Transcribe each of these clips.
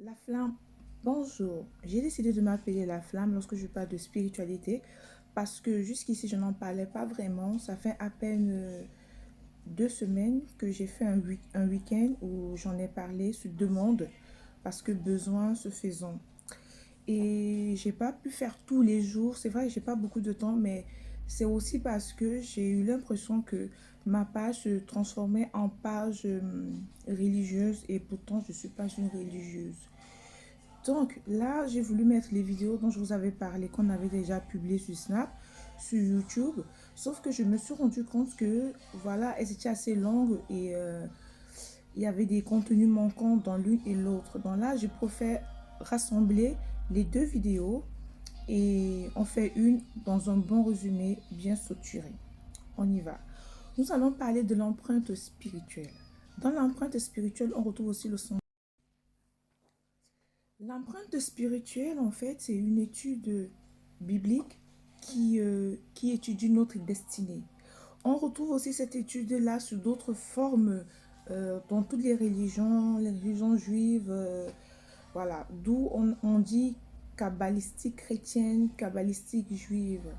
La flamme. Bonjour, j'ai décidé de m'appeler la flamme lorsque je parle de spiritualité parce que jusqu'ici je n'en parlais pas vraiment. Ça fait à peine 2 semaines que j'ai fait un week-end où j'en ai parlé sur demande parce que besoin se faisant. Et j'ai pas pu faire tous les jours. C'est vrai que j'ai pas beaucoup de temps, mais c'est aussi parce que j'ai eu l'impression que ma page se transformait en page religieuse et pourtant je suis pas une religieuse. Donc là, j'ai voulu mettre les vidéos dont je vous avais parlé, qu'on avait déjà publiées sur Snap, sur YouTube. Sauf que je me suis rendu compte que, voilà, elles étaient assez longues et il y avait des contenus manquants dans l'une et l'autre. Donc là, je préfère rassembler les deux vidéos et on fait une dans un bon résumé bien structuré. On y va. Nous allons parler de l'empreinte spirituelle. Dans l'empreinte spirituelle, on retrouve aussi le sens. L'empreinte spirituelle, en fait, c'est une étude biblique qui étudie notre destinée. On retrouve aussi cette étude-là sous d'autres formes dans toutes les religions juives, voilà, d'où on dit kabbalistique chrétienne, kabbalistique juive.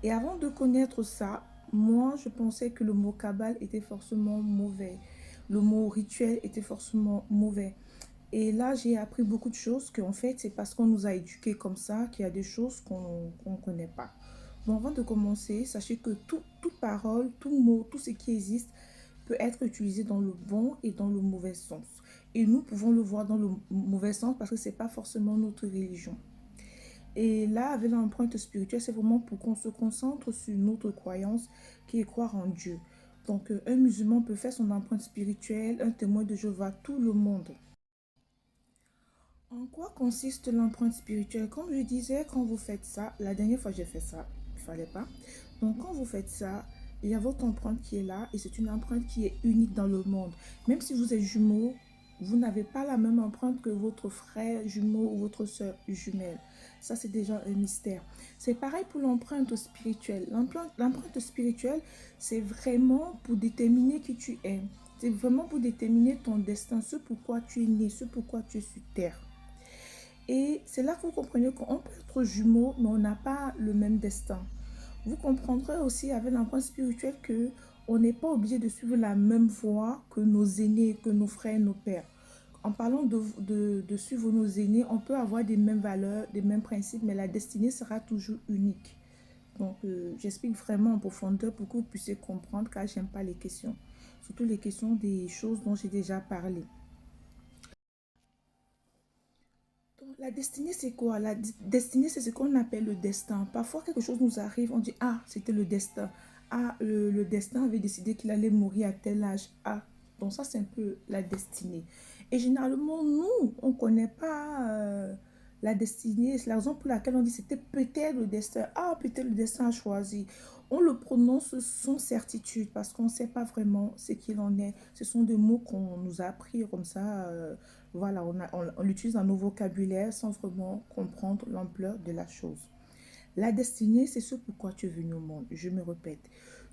Et avant de connaître ça, moi, je pensais que le mot kabbal était forcément mauvais. Le mot rituel était forcément mauvais. Et là, j'ai appris beaucoup de choses qu'en fait, c'est parce qu'on nous a éduqués comme ça qu'il y a des choses qu'on ne connaît pas. Bon, avant de commencer, sachez que toute parole, tout mot, tout ce qui existe peut être utilisé dans le bon et dans le mauvais sens. Et nous pouvons le voir dans le mauvais sens parce que ce n'est pas forcément notre religion. Et là, avec l'empreinte spirituelle, c'est vraiment pour qu'on se concentre sur notre croyance qui est croire en Dieu. Donc, un musulman peut faire son empreinte spirituelle, un témoin de Jéhovah, tout le monde. En quoi consiste l'empreinte spirituelle? Comme je disais, quand vous faites ça, la dernière fois j'ai fait ça, il ne fallait pas. Donc quand vous faites ça, il y a votre empreinte qui est là et c'est une empreinte qui est unique dans le monde. Même si vous êtes jumeaux, vous n'avez pas la même empreinte que votre frère jumeau ou votre soeur jumelle. Ça, c'est déjà un mystère. C'est pareil pour l'empreinte spirituelle. L'empreinte spirituelle, c'est vraiment pour déterminer qui tu es. C'est vraiment pour déterminer ton destin, ce pourquoi tu es né, ce pourquoi tu es sur terre. Et c'est là que vous comprenez qu'on peut être jumeaux, mais on n'a pas le même destin. Vous comprendrez aussi avec l'empreinte spirituelle que on n'est pas obligé de suivre la même voie que nos aînés, que nos frères, nos pères. En parlant de suivre nos aînés, on peut avoir des mêmes valeurs, des mêmes principes, mais la destinée sera toujours unique. Donc, j'explique vraiment en profondeur pour que vous puissiez comprendre, car j'aime pas les questions. Surtout les questions des choses dont j'ai déjà parlé. Donc, la destinée, c'est quoi? La destinée, c'est ce qu'on appelle le destin. Parfois, quelque chose nous arrive, on dit, ah, c'était le destin. Ah, le destin avait décidé qu'il allait mourir à tel âge. Ah, donc ça, c'est un peu la destinée. Et généralement, nous, on ne connaît pas la destinée. C'est la raison pour laquelle on dit, c'était peut-être le destin. Ah, peut-être le destin a choisi. On le prononce sans certitude parce qu'on ne sait pas vraiment ce qu'il en est. Ce sont des mots qu'on nous a appris comme ça. Voilà, on l'utilise dans nos vocabulaires sans vraiment comprendre l'ampleur de la chose. La destinée, c'est ce pourquoi tu es venu au monde. Je me répète,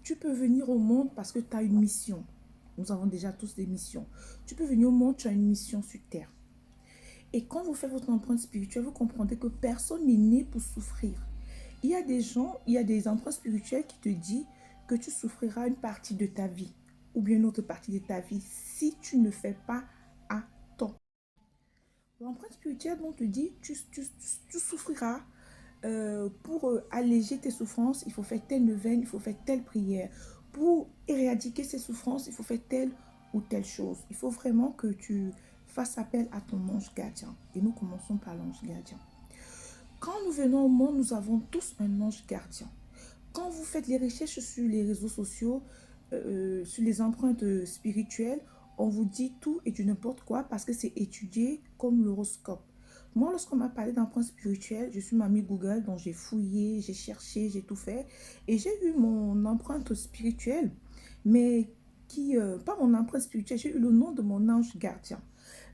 tu peux venir au monde parce que tu as une mission. Nous avons déjà tous des missions. Tu peux venir au monde, tu as une mission sur terre. Et quand vous faites votre empreinte spirituelle, vous comprendrez que personne n'est né pour souffrir. Il y a des gens, il y a des empreintes spirituelles qui te disent que tu souffriras une partie de ta vie ou bien une autre partie de ta vie si tu ne fais pas à temps. L'empreinte spirituelle, on te dit, tu souffriras. Pour alléger tes souffrances, il faut faire telle neuvaine, il faut faire telle prière. Pour éradiquer ces souffrances, il faut faire telle ou telle chose. Il faut vraiment que tu fasses appel à ton ange gardien. Et nous commençons par l'ange gardien. Quand nous venons au monde, nous avons tous un ange gardien. Quand vous faites les recherches sur les réseaux sociaux, sur les empreintes spirituelles, on vous dit tout et du n'importe quoi parce que c'est étudié comme l'horoscope. Moi, lorsqu'on m'a parlé d'empreinte spirituelle, je suis mamie Google, donc j'ai fouillé, j'ai cherché, j'ai tout fait. Et j'ai eu mon empreinte spirituelle, mais pas mon empreinte spirituelle, j'ai eu le nom de mon ange gardien.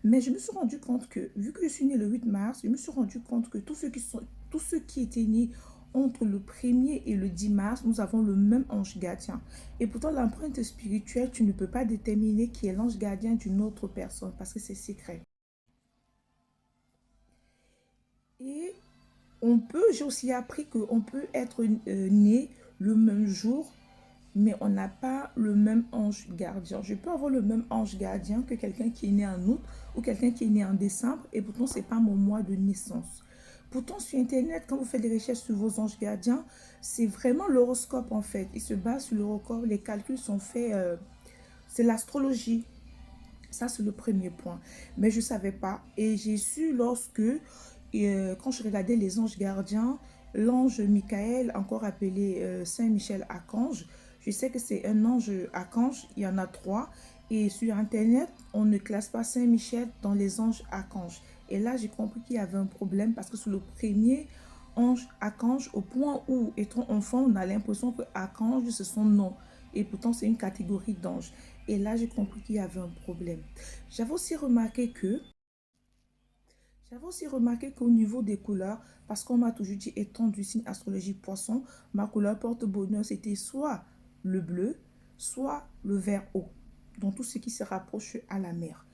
Mais je me suis rendu compte que, vu que je suis née le 8 mars, je me suis rendu compte que tous ceux qui étaient nés entre le 1er et le 10 mars, nous avons le même ange gardien. Et pourtant, l'empreinte spirituelle, tu ne peux pas déterminer qui est l'ange gardien d'une autre personne parce que c'est secret. Et j'ai aussi appris qu'on peut être né le même jour, mais on n'a pas le même ange gardien. Je peux avoir le même ange gardien que quelqu'un qui est né en août ou quelqu'un qui est né en décembre, et pourtant, ce n'est pas mon mois de naissance. Pourtant, sur Internet, quand vous faites des recherches sur vos anges gardiens, c'est vraiment l'horoscope en fait. Il se base sur l'horoscope, les calculs sont faits, c'est l'astrologie. Ça, c'est le premier point. Mais je ne savais pas. Et j'ai su quand je regardais les anges gardiens, l'ange Michael, encore appelé Saint-Michel Archange, je sais que c'est un ange archange, il y en a trois. Et sur Internet, on ne classe pas Saint-Michel dans les anges archanges. Et là, j'ai compris qu'il y avait un problème parce que c'est le premier ange archange au point où, étant enfant, on a l'impression que archange, c'est son nom. Et pourtant, c'est une catégorie d'anges. Et là, j'ai compris qu'il y avait un problème. J'avais aussi remarqué que, j'avais aussi remarqué qu'au niveau des couleurs, parce qu'on m'a toujours dit, étant du signe astrologie poisson, ma couleur porte-bonheur, c'était soit le bleu, soit le vert eau. Donc, tout ce qui se rapproche à la mer.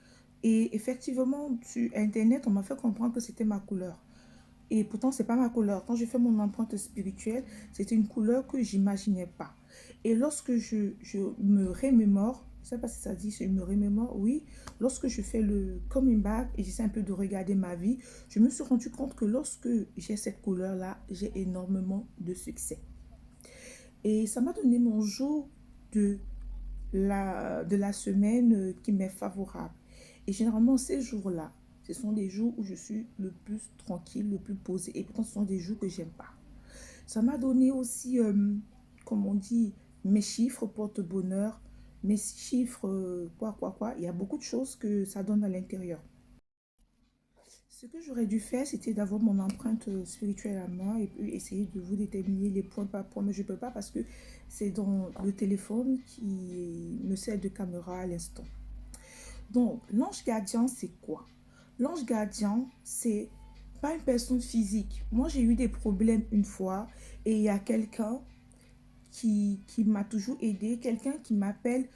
Et effectivement, sur Internet, on m'a fait comprendre que c'était ma couleur. Et pourtant, c'est pas ma couleur. Quand j'ai fait mon empreinte spirituelle, c'était une couleur que j'imaginais pas. Et lorsque je me remémore, je sais pas si ça dit, je me remémore, oui. Lorsque je fais le coming back et j'essaie un peu de regarder ma vie, je me suis rendu compte que lorsque j'ai cette couleur-là, j'ai énormément de succès. Et ça m'a donné mon jour de de la semaine qui m'est favorable. Et généralement, ces jours-là, ce sont des jours où je suis le plus tranquille, le plus posé. Et pourtant, ce sont des jours que j'aime pas. Ça m'a donné aussi, comme on dit, mes chiffres porte-bonheur, mes chiffres, quoi. Il y a beaucoup de choses que ça donne à l'intérieur. Ce que j'aurais dû faire, c'était d'avoir mon empreinte spirituelle à moi et puis essayer de vous déterminer les points par point. Mais je ne peux pas parce que c'est dans le téléphone qui me sert de caméra à l'instant. Donc, l'ange gardien, c'est quoi? L'ange gardien, c'est pas une personne physique. Moi, j'ai eu des problèmes une fois et il y a quelqu'un qui m'a toujours aidé, quelqu'un qui m'appelle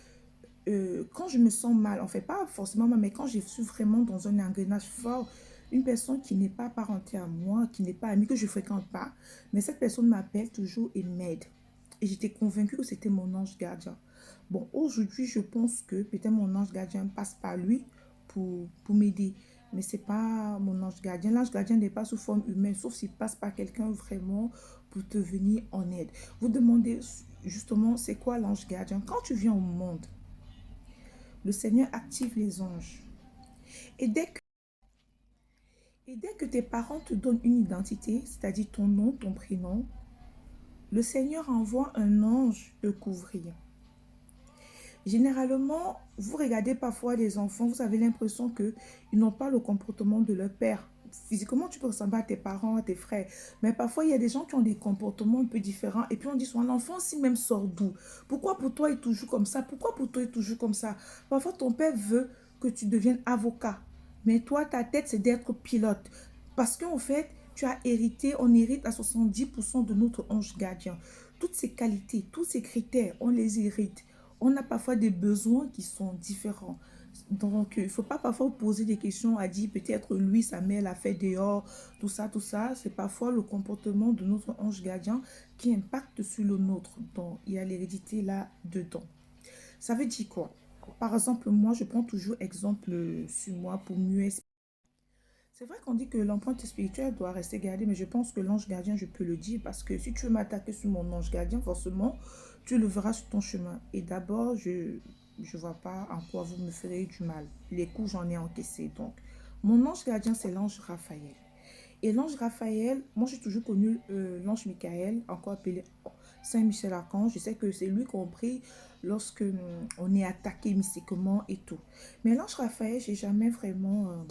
quand je me sens mal, en fait, pas forcément mal, mais quand je suis vraiment dans un engrenage fort, une personne qui n'est pas parentée à moi, qui n'est pas amie, que je ne fréquente pas, mais cette personne m'appelle toujours et m'aide. Et j'étais convaincue que c'était mon ange gardien. Bon, aujourd'hui, je pense que peut-être mon ange gardien passe par lui pour m'aider. Mais ce n'est pas mon ange gardien. L'ange gardien n'est pas sous forme humaine, sauf s'il passe par quelqu'un vraiment pour te venir en aide. Vous demandez justement, c'est quoi l'ange gardien? Quand tu viens au monde, le Seigneur active les anges. Et et dès que tes parents te donnent une identité, c'est-à-dire ton nom, ton prénom, le Seigneur envoie un ange te couvrir. Généralement, vous regardez parfois les enfants, vous avez l'impression qu'ils n'ont pas le comportement de leur père. Physiquement, tu peux ressembler à tes parents, à tes frères. Mais parfois, il y a des gens qui ont des comportements un peu différents. Et puis, on dit souvent, l'enfant, si même sort d'où? Pourquoi pour toi, il est toujours comme ça? Pourquoi pour toi, il est toujours comme ça? Parfois, ton père veut que tu deviennes avocat. Mais toi, ta tête, c'est d'être pilote. Parce qu'en fait, tu as hérité, on hérite à 70% de notre ange gardien. Toutes ces qualités, tous ces critères, on les hérite. On a parfois des besoins qui sont différents. Donc, il ne faut pas parfois poser des questions à dire peut-être lui, sa mère l'a fait dehors, tout ça, tout ça. C'est parfois le comportement de notre ange gardien qui impacte sur le nôtre. Donc, il y a l'hérédité là-dedans. Ça veut dire quoi? Par exemple, moi, je prends toujours exemple sur moi pour mieux expliquer. C'est vrai qu'on dit que l'empreinte spirituelle doit rester gardée, mais je pense que l'ange gardien, je peux le dire, parce que si tu veux m'attaquer sur mon ange gardien, forcément, tu le verras sur ton chemin. Et d'abord, je ne vois pas en quoi vous me ferez du mal. Les coups, j'en ai encaissé. Donc, mon ange gardien, c'est l'ange Raphaël. Et l'ange Raphaël, moi, j'ai toujours connu l'ange Michael, encore appelé Saint-Michel Archange. Je sais que c'est lui qu'on prie lorsque on est attaqué mystiquement et tout. Mais l'ange Raphaël, j'ai jamais vraiment...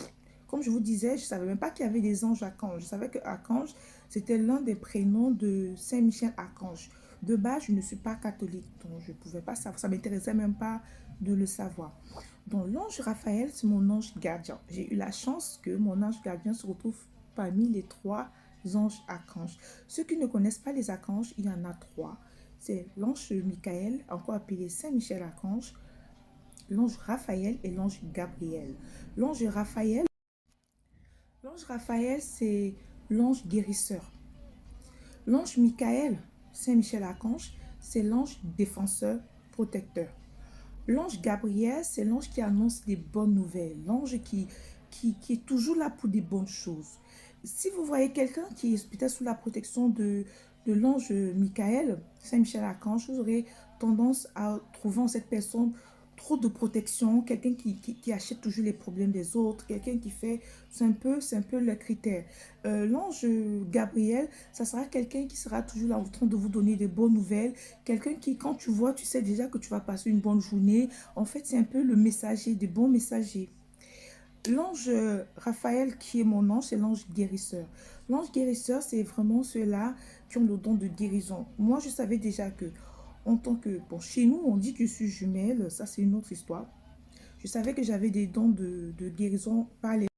comme je vous disais, je ne savais même pas qu'il y avait des anges archanges. Je savais que Archange, c'était l'un des prénoms de Saint-Michel Archange. De base, je ne suis pas catholique, donc je ne pouvais pas savoir. Ça ne m'intéressait même pas de le savoir. Donc, l'ange Raphaël, c'est mon ange gardien. J'ai eu la chance que mon ange gardien se retrouve parmi les trois anges archanges. Ceux qui ne connaissent pas les archanges, il y en a trois. C'est l'ange Michael, encore appelé Saint-Michel Archange, l'ange Raphaël et l'ange Gabriel. L'ange Raphaël, c'est l'ange guérisseur. L'ange Michael, Saint-Michel-Archange, c'est l'ange défenseur, protecteur. L'ange Gabriel, c'est l'ange qui annonce des bonnes nouvelles, l'ange qui est toujours là pour des bonnes choses. Si vous voyez quelqu'un qui est peut-être sous la protection de l'ange Michael, Saint-Michel-Archange, vous aurez tendance à trouver en cette personne trop de protection, quelqu'un qui achète toujours les problèmes des autres, quelqu'un qui fait, c'est un peu le critère. L'ange Gabriel, ça sera quelqu'un qui sera toujours là en train de vous donner des bonnes nouvelles, quelqu'un qui, quand tu vois, tu sais déjà que tu vas passer une bonne journée. En fait, c'est un peu le messager, des bons messagers. L'ange Raphaël, qui est mon ange, c'est l'ange guérisseur. L'ange guérisseur, c'est vraiment ceux-là qui ont le don de guérison. Moi, je savais déjà que, en tant que, bon, chez nous, on dit que je suis jumelle, ça c'est une autre histoire. Je savais que j'avais des dons de guérison par les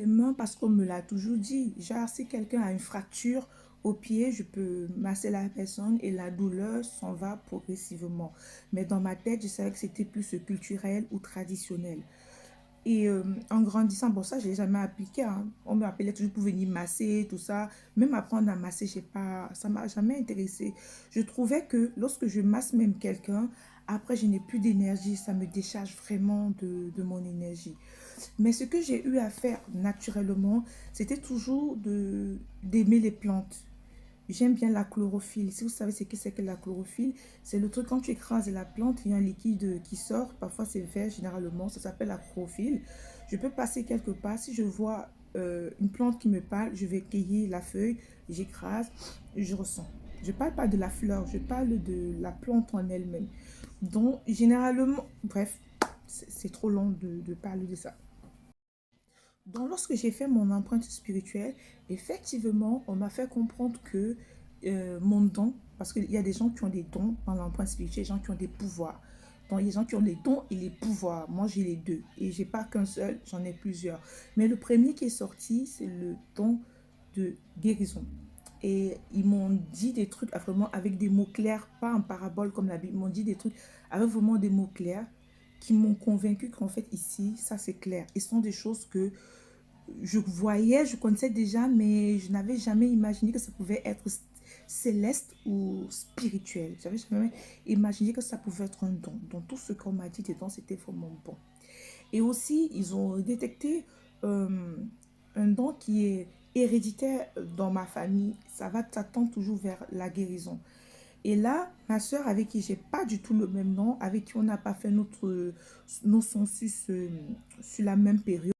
mains parce qu'on me l'a toujours dit. Genre, si quelqu'un a une fracture au pied, je peux masser la personne et la douleur s'en va progressivement. Mais dans ma tête, je savais que c'était plus culturel ou traditionnel. Et en grandissant, bon ça, je l'ai jamais appliqué, hein. On m'appelait toujours pour venir masser, tout ça. Même apprendre à masser, j'ai pas, ça m'a jamais intéressé. Je trouvais que lorsque je masse même quelqu'un, après, je n'ai plus d'énergie. Ça me décharge vraiment de mon énergie. Mais ce que j'ai eu à faire naturellement, c'était toujours d'aimer les plantes. J'aime bien la chlorophylle. Si vous savez ce que c'est que la chlorophylle, c'est le truc quand tu écrases la plante, il y a un liquide qui sort. Parfois c'est vert généralement, ça s'appelle la chlorophylle. Je peux passer quelque part. Si je vois une plante qui me parle, je vais cueillir la feuille, j'écrase, je ressens. Je ne parle pas de la fleur, je parle de la plante en elle-même. Donc généralement, bref, c'est trop long de parler de ça. Donc, lorsque j'ai fait mon empreinte spirituelle, effectivement, on m'a fait comprendre que mon don, parce qu'il y a des gens qui ont des dons dans l'empreinte spirituelle, des gens qui ont des pouvoirs. Donc, il y a des gens qui ont les dons et les pouvoirs. Moi, j'ai les deux. Et j'ai pas qu'un seul, j'en ai plusieurs. Mais le premier qui est sorti, c'est le don de guérison. Et ils m'ont dit des trucs vraiment avec des mots clairs, pas en parabole comme la Bible. Ils m'ont dit des trucs avec vraiment des mots clairs qui m'ont convaincu qu'en fait, ici, ça c'est clair. Et ce sont des choses que je voyais, je connaissais déjà, mais je n'avais jamais imaginé que ça pouvait être céleste ou spirituel. J'avais jamais imaginé que ça pouvait être un don. Donc tout ce qu'on m'a dit dedans, c'était vraiment bon. Et aussi, ils ont détecté euh, un don qui est héréditaire dans ma famille. Ça va t'attendre toujours vers la guérison. Et là, ma soeur avec qui j'ai pas du tout le même nom, avec qui on n'a pas fait nos census sur la même période.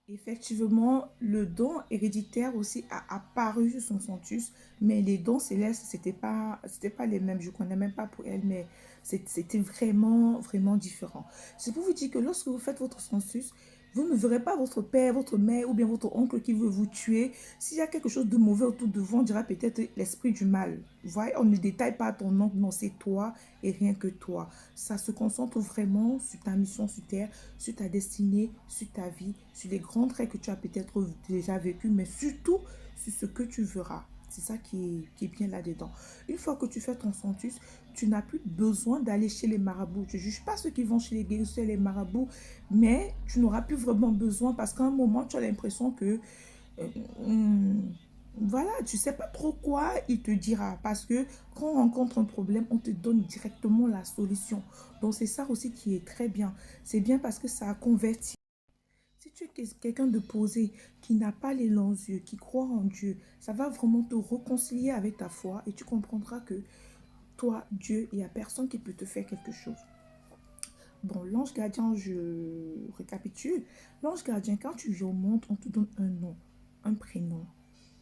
Effectivement, le don héréditaire aussi a apparu sur son centus, mais les dons célestes, c'était pas les mêmes. Je ne connais même pas pour elle, mais c'était vraiment, vraiment différent. C'est pour vous dire que lorsque vous faites votre census, vous ne verrez pas votre père, votre mère ou bien votre oncle qui veut vous tuer. S'il y a quelque chose de mauvais autour de vous, on dira peut-être l'esprit du mal. Vous voyez, on ne détaille pas ton oncle, non, c'est toi et rien que toi. Ça se concentre vraiment sur ta mission sur Terre, sur ta destinée, sur ta vie, sur les grands traits que tu as peut-être déjà vécu, mais surtout sur ce que tu verras. C'est ça qui est bien là-dedans. Une fois que tu fais ton centus, tu n'as plus besoin d'aller chez les marabouts. Je ne juge pas ceux qui vont chez les guérisseurs et les marabouts, mais tu n'auras plus vraiment besoin parce qu'à un moment, tu as l'impression que euh, hum, voilà, tu sais pas trop quoi il te dira parce que quand on rencontre un problème, on te donne directement la solution. Donc c'est ça aussi qui est très bien. C'est bien parce que ça a converti. Si tu es quelqu'un de posé, qui n'a pas les longs yeux, qui croit en Dieu, ça va vraiment te réconcilier avec ta foi et tu comprendras que toi, Dieu, il n'y a personne qui peut te faire quelque chose. Bon, l'ange gardien, je récapitule. L'ange gardien, quand tu lui montres, on te donne un nom, un prénom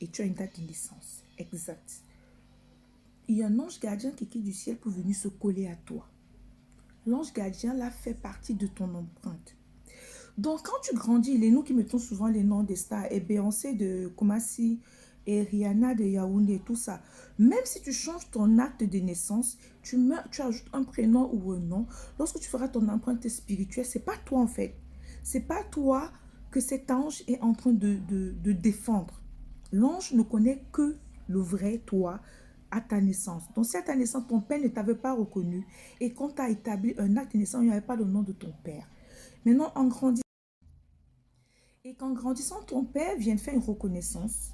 et tu as une date de naissance exacte. Il y a un ange gardien qui quitte du ciel pour venir se coller à toi. L'ange gardien, là, fait partie de ton empreinte. Donc, quand tu grandis, les noms qui mettons souvent les noms des stars, et Beyoncé de Kumasi, et Rihanna de Yaoundé, tout ça. Même si tu changes ton acte de naissance, tu ajoutes un prénom ou un nom. Lorsque tu feras ton empreinte spirituelle, c'est pas toi en fait. C'est pas toi que cet ange est en train de défendre. L'ange ne connaît que le vrai toi à ta naissance. Donc, si à ta naissance, ton père ne t'avait pas reconnu et qu'on t'a établi un acte de naissance, il n'y avait pas le nom de ton père. Maintenant, en grandissant, Et qu'en grandissant, ton père vienne faire une reconnaissance.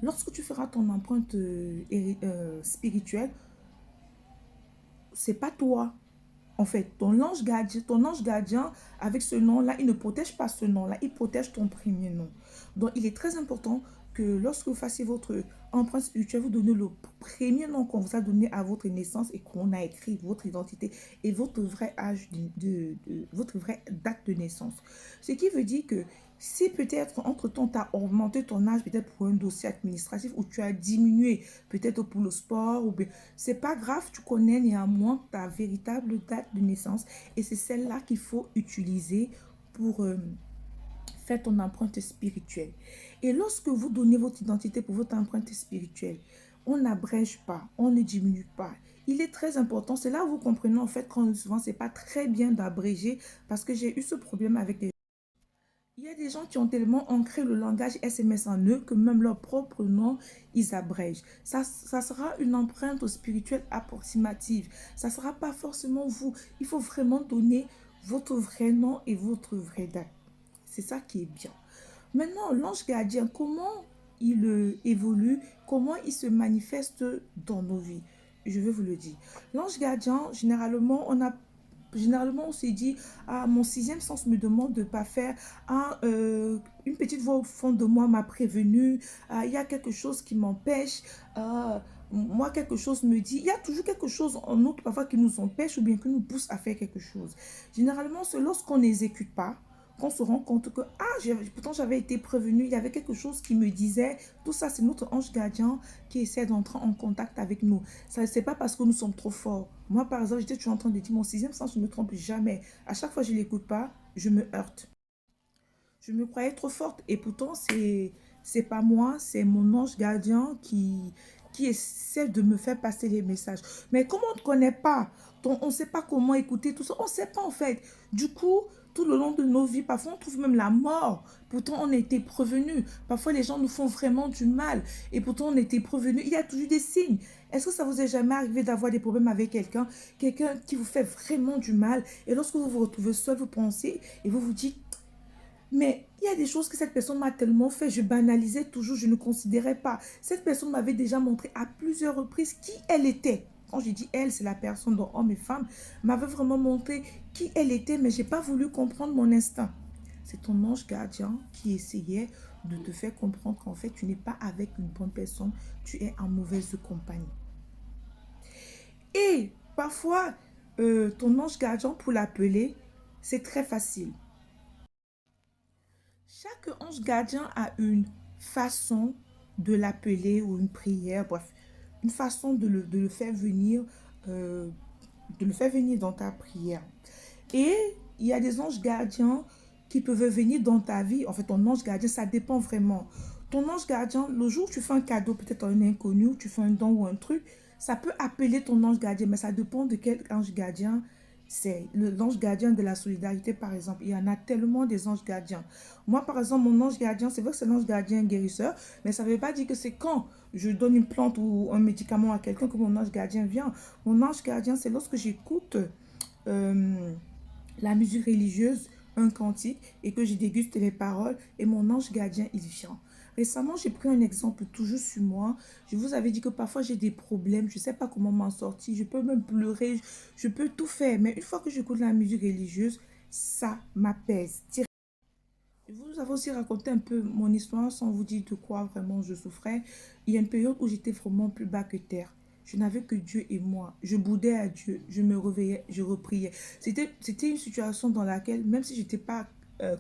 Lorsque tu feras ton empreinte spirituelle, c'est pas toi. En fait, ton ange gardien, avec ce nom-là, il ne protège pas ce nom-là, il protège ton premier nom. Donc, il est très important que lorsque vous fassiez votre empreinte spirituelle, vous donnez le premier nom qu'on vous a donné à votre naissance et qu'on a écrit votre identité et votre vrai âge, votre vraie date de naissance. Ce qui veut dire que si peut-être entre-temps, tu as augmenté ton âge peut-être pour un dossier administratif ou tu as diminué peut-être pour le sport ou bien c'est pas grave, tu connais néanmoins ta véritable date de naissance et c'est celle-là qu'il faut utiliser pour faire ton empreinte spirituelle. Et lorsque vous donnez votre identité pour votre empreinte spirituelle, on n'abrège pas, on ne diminue pas. Il est très important, c'est là où vous comprenez en fait quand souvent c'est pas très bien d'abréger parce que j'ai eu ce problème avec des... Il y a des gens qui ont tellement ancré le langage SMS en eux que même leur propre nom, ils abrègent. Ça sera une empreinte spirituelle approximative. Ça ne sera pas forcément vous. Il faut vraiment donner votre vrai nom et votre vraie date. C'est ça qui est bien. Maintenant, l'ange gardien, comment il évolue, comment il se manifeste dans nos vies? Je vais vous le dire. L'ange gardien, généralement, on s'est dit, ah, mon sixième sens me demande de ne pas faire. Ah, une petite voix au fond de moi m'a prévenu. Ah, il y a quelque chose qui m'empêche. Ah, moi, quelque chose me dit. Il y a toujours quelque chose en nous parfois qui nous empêche ou bien qui nous pousse à faire quelque chose. Généralement, c'est lorsqu'on n'exécute pas qu'on se rend compte que, ah, pourtant j'avais été prévenu, il y avait quelque chose qui me disait, tout ça c'est notre ange gardien qui essaie d'entrer en contact avec nous. Ça, c'est pas parce que nous sommes trop forts. Moi par exemple, j'étais toujours en train de dire, mon sixième sens, je ne me trompe jamais. À chaque fois que je ne l'écoute pas, je me heurte. Je me croyais trop forte et pourtant c'est pas moi, c'est mon ange gardien qui essaie de me faire passer les messages. Mais comme on ne connaît pas, on ne sait pas comment écouter tout ça, on ne sait pas en fait. Du coup, tout le long de nos vies, parfois on trouve même la mort. Pourtant, on a été prévenu. Parfois, les gens nous font vraiment du mal. Et pourtant, on a été prévenu. Il y a toujours des signes. Est-ce que ça vous est jamais arrivé d'avoir des problèmes avec quelqu'un, quelqu'un qui vous fait vraiment du mal? Et lorsque vous vous retrouvez seul, vous pensez et vous vous dites, mais il y a des choses que cette personne m'a tellement fait, je banalisais toujours, je ne considérais pas. Cette personne m'avait déjà montré à plusieurs reprises qui elle était. Quand je dis elle, c'est la personne dont homme et femme m'avait vraiment montré qui elle était, mais je n'ai pas voulu comprendre mon instinct. C'est ton ange gardien qui essayait de te faire comprendre qu'en fait, tu n'es pas avec une bonne personne, tu es en mauvaise compagnie. Et parfois, ton ange gardien, pour l'appeler, c'est très facile. Chaque ange gardien a une façon de l'appeler ou une prière, bref, une façon de le faire venir, euh, de le faire venir dans ta prière. Et il y a des anges gardiens qui peuvent venir dans ta vie. En fait, ton ange gardien, ça dépend vraiment. Ton ange gardien, le jour où tu fais un cadeau, peut-être à un inconnu, tu fais un don ou un truc, ça peut appeler ton ange gardien, mais ça dépend de quel ange gardien c'est. L'ange gardien de la solidarité, par exemple. Il y en a tellement des anges gardiens. Moi, par exemple, mon ange gardien, c'est vrai que c'est l'ange gardien guérisseur, mais ça ne veut pas dire que c'est quand je donne une plante ou un médicament à quelqu'un que mon ange gardien vient. Mon ange gardien, c'est lorsque j'écoute la musique religieuse, un cantique, et que je déguste les paroles, et mon ange gardien, il vient. Récemment, j'ai pris un exemple toujours sur moi. Je vous avais dit que parfois j'ai des problèmes, je ne sais pas comment m'en sortir, je peux même pleurer, je peux tout faire. Mais une fois que j'écoute la musique religieuse, ça m'apaise. Je vous avais aussi raconté un peu mon histoire sans vous dire de quoi vraiment je souffrais. Il y a une période où j'étais vraiment plus bas que terre. Je n'avais que Dieu et moi. Je boudais à Dieu. Je me réveillais, je repriais. C'était une situation dans laquelle, même si je n'étais pas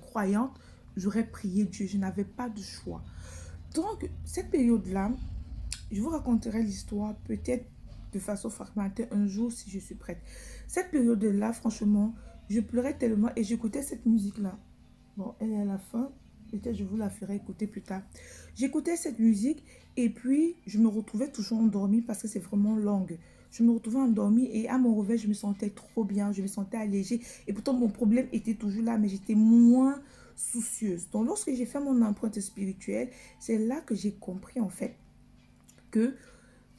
croyante, j'aurais prié Dieu. Je n'avais pas de choix. Donc, cette période-là, je vous raconterai l'histoire peut-être de façon fragmentée un jour si je suis prête. Cette période-là, franchement, je pleurais tellement et j'écoutais cette musique-là. Bon, elle est à la fin. Peut-être je vous la ferai écouter plus tard. J'écoutais cette musique et puis je me retrouvais toujours endormie parce que c'est vraiment longue. Je me retrouvais endormie et à mon réveil, je me sentais trop bien, je me sentais allégée. Et pourtant, mon problème était toujours là, mais j'étais moins soucieuse. Donc, lorsque j'ai fait mon empreinte spirituelle, c'est là que j'ai compris en fait que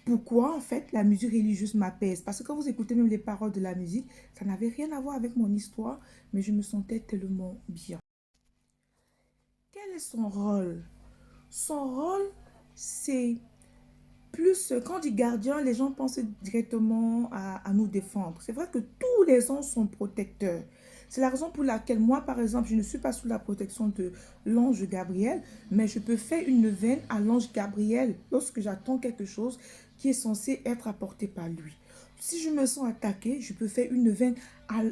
pourquoi en fait la musique religieuse m'apaise. Parce que quand vous écoutez même les paroles de la musique, ça n'avait rien à voir avec mon histoire, mais je me sentais tellement bien. est son rôle? Son rôle, c'est plus, quand on dit gardien, les gens pensent directement à nous défendre. C'est vrai que tous les anges sont protecteurs. C'est la raison pour laquelle moi, par exemple, je ne suis pas sous la protection de l'ange Gabriel, mais je peux faire une neuvaine à l'ange Gabriel lorsque j'attends quelque chose qui est censé être apporté par lui. Si je me sens attaquée, je peux faire une neuvaine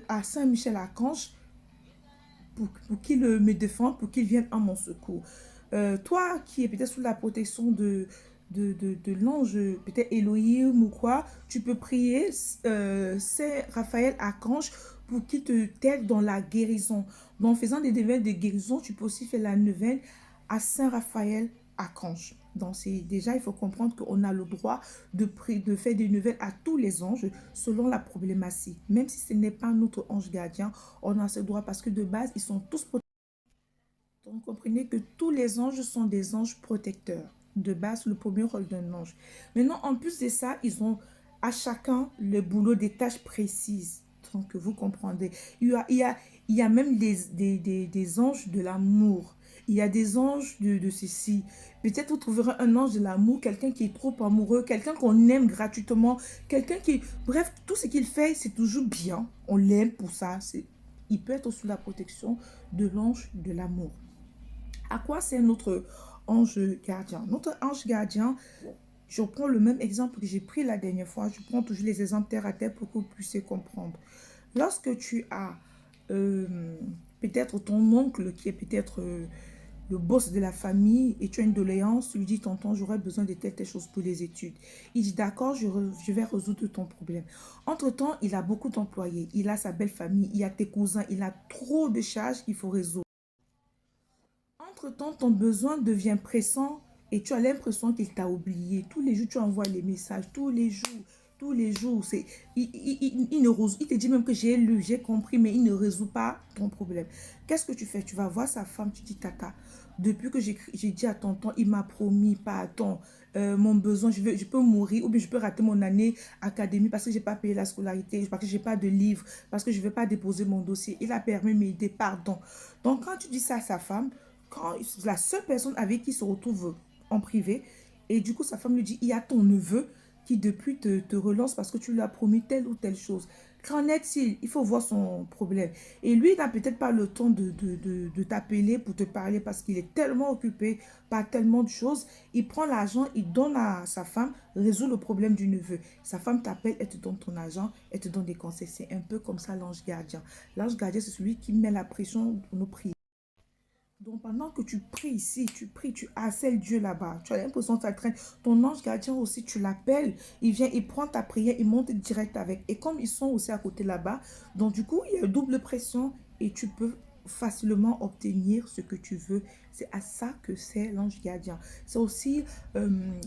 à Saint-Michel-Archange pour qu'il me défende, pour qu'il vienne à mon secours. Toi qui es peut-être sous la protection de l'ange, peut-être Elohim ou quoi, tu peux prier Saint Raphaël Archange pour qu'il t'aide dans la guérison. Donc, en faisant des neuvaines de guérison, tu peux aussi faire la neuvaine à Saint Raphaël Archange. Donc, déjà, il faut comprendre qu'on a le droit de faire des nouvelles à tous les anges selon la problématique. Même si ce n'est pas notre ange gardien, on a ce droit parce que de base, ils sont tous protecteurs. Donc, comprenez que tous les anges sont des anges protecteurs. De base, le premier rôle d'un ange. Maintenant, en plus de ça, ils ont à chacun le boulot des tâches précises. Donc, vous comprendrez. Il y a même des anges de l'amour. Il y a des anges de ceci. Peut-être vous trouverez un ange de l'amour, quelqu'un qui est trop amoureux, quelqu'un qu'on aime gratuitement, quelqu'un qui... Bref, tout ce qu'il fait, c'est toujours bien. On l'aime pour ça. Il peut être sous la protection de l'ange de l'amour. À quoi c'est notre ange gardien? Notre ange gardien, je prends le même exemple que j'ai pris la dernière fois. Je prends toujours les exemples terre à terre pour que vous puissiez comprendre. Lorsque tu as peut-être ton oncle qui est peut-être le boss de la famille et tu as une doléance, tu lui dis, tonton, j'aurais besoin de telle chose pour les études. Il dit, d'accord, je vais résoudre ton problème. Entre-temps, il a beaucoup d'employés, il a sa belle famille, il a tes cousins, il a trop de charges qu'il faut résoudre. Entre-temps, ton besoin devient pressant et tu as l'impression qu'il t'a oublié. Tous les jours, tu envoies les messages. Tous les jours. Tous les jours. Il te dit même que j'ai lu, j'ai compris, mais il ne résout pas ton problème. Qu'est-ce que tu fais? Tu vas voir sa femme, tu dis, tata, depuis que j'ai dit à tonton, il m'a promis, pas attends, mon besoin, je peux mourir ou bien je peux rater mon année académique parce que je n'ai pas payé la scolarité, parce que je n'ai pas de livre, parce que je ne vais pas déposer mon dossier. Il a permis m'aider, pardon. Donc, quand tu dis ça à sa femme, quand la seule personne avec qui il se retrouve en privé, et du coup sa femme lui dit, il y a ton neveu qui depuis te relance parce que tu lui as promis telle ou telle chose. Qu'en est-il? Il faut voir son problème. Et lui, il n'a peut-être pas le temps de t'appeler pour te parler parce qu'il est tellement occupé par tellement de choses. Il prend l'argent, il donne à sa femme, résout le problème du neveu. Sa femme t'appelle, elle te donne ton argent, elle te donne des conseils. C'est un peu comme ça l'ange gardien. L'ange gardien, c'est celui qui met la pression pour nos prières. Donc, pendant que tu pries ici, tu pries, tu harcèles Dieu là-bas, tu as l'impression que ça traîne. Ton ange gardien aussi, tu l'appelles, il vient, il prend ta prière, il monte direct avec. Et comme ils sont aussi à côté là-bas, donc du coup, il y a double pression et tu peux facilement obtenir ce que tu veux. C'est à ça que c'est l'ange gardien. C'est aussi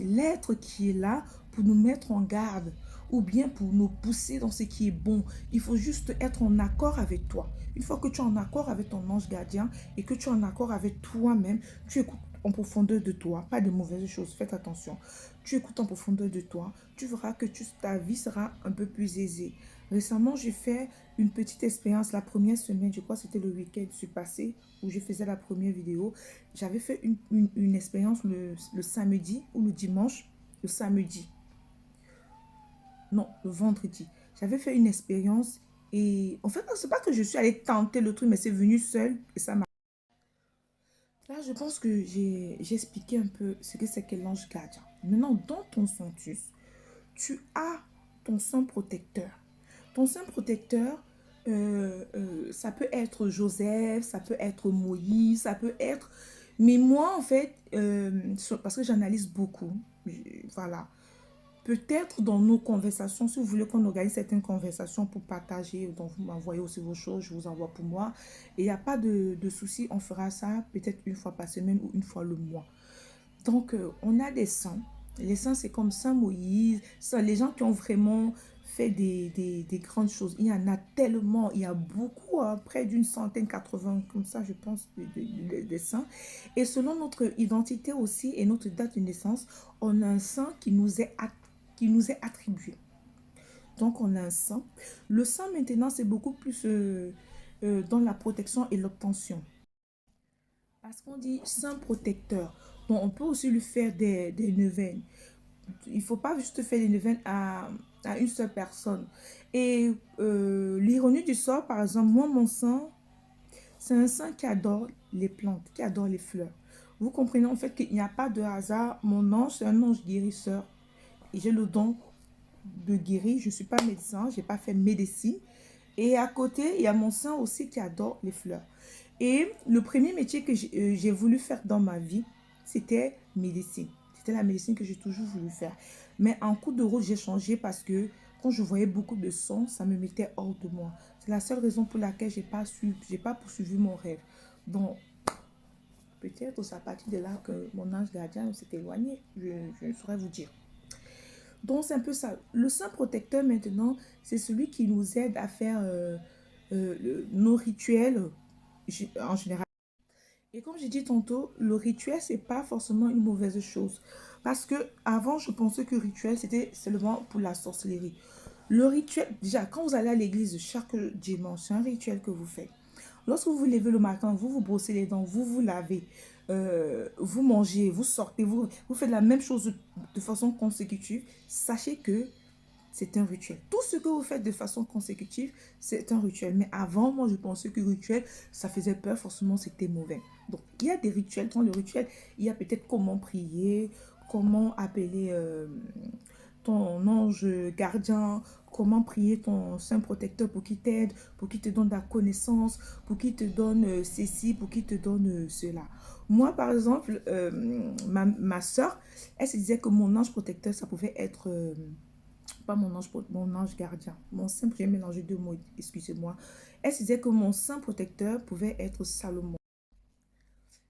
l'être qui est là pour nous mettre en garde ou bien pour nous pousser dans ce qui est bon. Il faut juste être en accord avec toi. Une fois que tu es en accord avec ton ange gardien et que tu es en accord avec toi-même, tu écoutes en profondeur de toi, pas de mauvaises choses, faites attention. Tu écoutes en profondeur de toi, tu verras que ta vie sera un peu plus aisée. Récemment, j'ai fait une petite expérience la première semaine, je crois que c'était le week-end passé où je faisais la première vidéo. J'avais fait une expérience le samedi ou le dimanche, le samedi. Non, le vendredi. J'avais fait une expérience et en fait, c'est pas que je suis allée tenter le truc, mais c'est venu seul et ça m'a... Là, je pense que j'ai expliqué un peu ce que c'est que l'ange gardien. Maintenant, dans ton centus, tu as ton saint protecteur. Ton saint protecteur, ça peut être Joseph, ça peut être Moïse, ça peut être... Mais moi, en fait, parce que j'analyse beaucoup, voilà. Peut-être dans nos conversations, si vous voulez qu'on organise certaines conversations pour partager, donc vous m'envoyez aussi vos choses, je vous envoie pour moi. Et il n'y a pas de souci, on fera ça peut-être une fois par semaine ou une fois le mois. Donc, on a des saints. Les saints, c'est comme Saint Moïse, les gens qui ont vraiment fait des grandes choses. Il y en a tellement, il y a beaucoup, hein, près d'une centaine, 80, comme ça, je pense, des saints. Et selon notre identité aussi et notre date de naissance, on a un saint qui nous est attribué. Donc, on a un saint. Le saint, maintenant, c'est beaucoup plus dans la protection et l'obtention. Parce qu'on dit saint protecteur. Donc, on peut aussi lui faire des neuvaines. Il ne faut pas juste faire des neuvaines à une seule personne. Et l'ironie du sort, par exemple, moi, mon saint, c'est un saint qui adore les plantes, qui adore les fleurs. Vous comprenez en fait qu'il n'y a pas de hasard. Mon ange, c'est un ange guérisseur. Et j'ai le don de guérir. Je ne suis pas médecin, je n'ai pas fait médecine. Et à côté, il y a mon saint aussi qui adore les fleurs. Et le premier métier que j'ai voulu faire dans ma vie, c'était médecine. C'était la médecine que j'ai toujours voulu faire. Mais en cours de route, j'ai changé parce que quand je voyais beaucoup de sang, ça me mettait hors de moi. C'est la seule raison pour laquelle j'ai pas poursuivi mon rêve. Donc, peut-être c'est à partir de là que mon ange gardien s'est éloigné. Je ne saurais vous dire. Donc, c'est un peu ça. Le saint protecteur, maintenant, c'est celui qui nous aide à faire nos rituels en général. Et comme j'ai dit tantôt, le rituel, c'est pas forcément une mauvaise chose. Parce que avant, je pensais que le rituel, c'était seulement pour la sorcellerie. Le rituel, déjà, quand vous allez à l'église chaque dimanche, c'est un rituel que vous faites. Lorsque vous vous levez le matin, vous vous brossez les dents, vous vous lavez, vous mangez, vous sortez, vous faites la même chose de façon consécutive, sachez que c'est un rituel. Tout ce que vous faites de façon consécutive, c'est un rituel. Mais avant, moi, je pensais que le rituel, ça faisait peur, forcément, c'était mauvais. Donc, il y a des rituels. Dans le rituel, il y a peut-être comment prier, comment appeler ton ange gardien, comment prier ton saint protecteur pour qu'il t'aide, pour qu'il te donne de la connaissance, pour qu'il te donne ceci, pour qu'il te donne cela. Moi, par exemple, ma soeur, elle se disait que mon ange protecteur, ça pouvait être... pas mon ange gardien. Mon saint, j'ai mélangé deux mots, excusez-moi. Elle se disait que mon saint protecteur pouvait être Salomon.